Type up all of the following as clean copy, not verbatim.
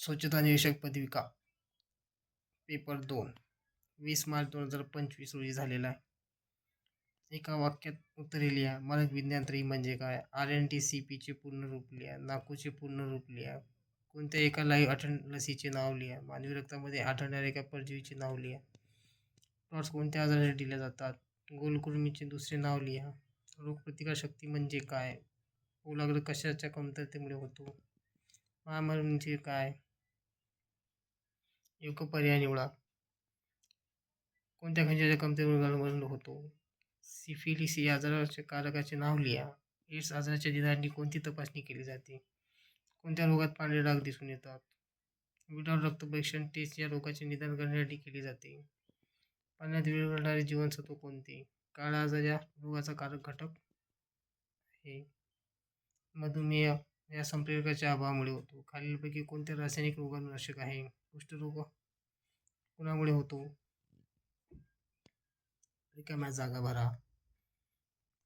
स्वच्छता निरीक्षक पदविका पेपर 2 20 मार्च 2025 रोजी झालेला आहे. एका वाक्यात उत्तरे लिहा. मानक विज्ञान म्हणजे काय? RNTCPचे पूर्ण रूप लिहा. नाकूचे पूर्ण रूप लिहा. कोणत्या एका लाईव्ह लसीचे नाव लिहा. मानवी रक्तामध्ये आढळणाऱ्या एका परजीवीचे नाव लिहा. टॉर्च कोणत्या आजारासाठी दिल्या जातात? गोलकृमीचे दुसरे नाव लिहा. रोगप्रतिकारशक्ती म्हणजे काय? पोलाग्र कशाच्या कमतरतेमुळे होतो? महामारी म्हणजे काय? योग्य पर्याय निवडा. कोणत्या खनिजाच्या कमतरतेमुळे होतो? सिफिलिस या आजाराच्या कारकाचे नाव लिहा. एड्स आजाराच्या निदानासाठी कोणती तपासणी केली जाते? कोणत्या रोगात पांढरे डाग दिसून येतात? विडाल रक्तपरीक्षण टेस्ट या रोगाचे निदान करण्यासाठी केली जाते. पाण्यात विरघळणारे जीवनसत्व कोणते? काळा आजार या रोगाचा कारक घटक आहे. मधुमेह या संप्रेरकाच्या अभावामुळे होतो. खालीलपैकी कोणत्या रासायनिक रोगाणूनाशक आहे? कुष्ठरोग कोणामुळे होतो? रिकाम्या जागा भरा.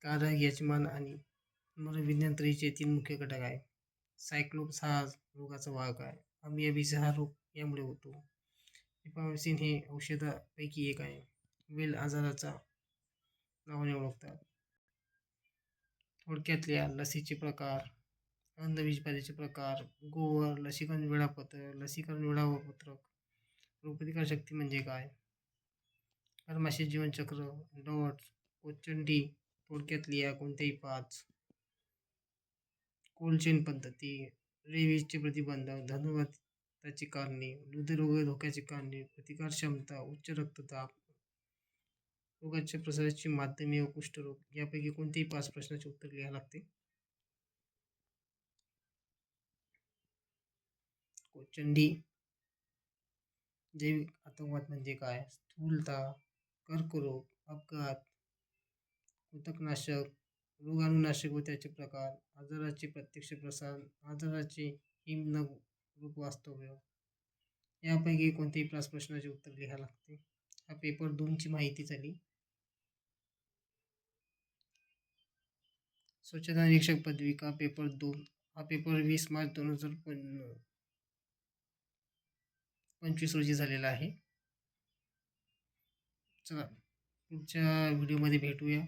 कारक, यजमान आणि मनोविज्ञानचे 3 मुख्य घटक आहे. सायक्लोप्स हा रोगाचा वाहक आहे. अमियाबीस हा रोग यामुळे होतो. रिफाम्पिसिन हे औषधापैकी एक आहे. वेल आजाराचा नावाने ओळखतात. थोडक्यात लिहा. लसीचे प्रकार, अंधबीजबाधेचे प्रकार, गोवर, लसीकरण वेळापत्रक, रोगप्रतिकारशक्ती म्हणजे काय? मधमाशी जीवनचक्र, डॉट्स, कोचंडी, थोडक्यात लिहा कोणतेही 5. कोल्ड चेन पद्धती, रेबीजचे प्रतिबंध, धनुर्वाताची कारणे, हृदयरोग धोक्याची कारणे, प्रतिकार क्षमता, उच्च रक्तदाब, रोगाच्या प्रसाराची माध्यमे व कुष्ठरोग यापैकी कोणतेही 5 प्रश्नाचे उत्तर लिहावे लागते. कोचंडी, जैविक आतंकवाद म्हणजे काय? स्थूलता, कर्करोग, अपघात, कृंतकनाशक, रोगाणूनाशक व त्याचे प्रकार, आजाराचे प्रत्यक्ष प्रसार, आजाराचे हिमनग रूप वास्तव्य यापैकी कोणतेही 5 प्रश्नाचे उत्तर लिहावे लागते. हा पेपर 2 ची माहिती झाली. स्वच्छता निरीक्षक पदविका पेपर 2 हा पेपर 20 मार्च 2025 रोजी झालेला आहे. चला पुढच्या व्हिडिओमध्ये भेटूया.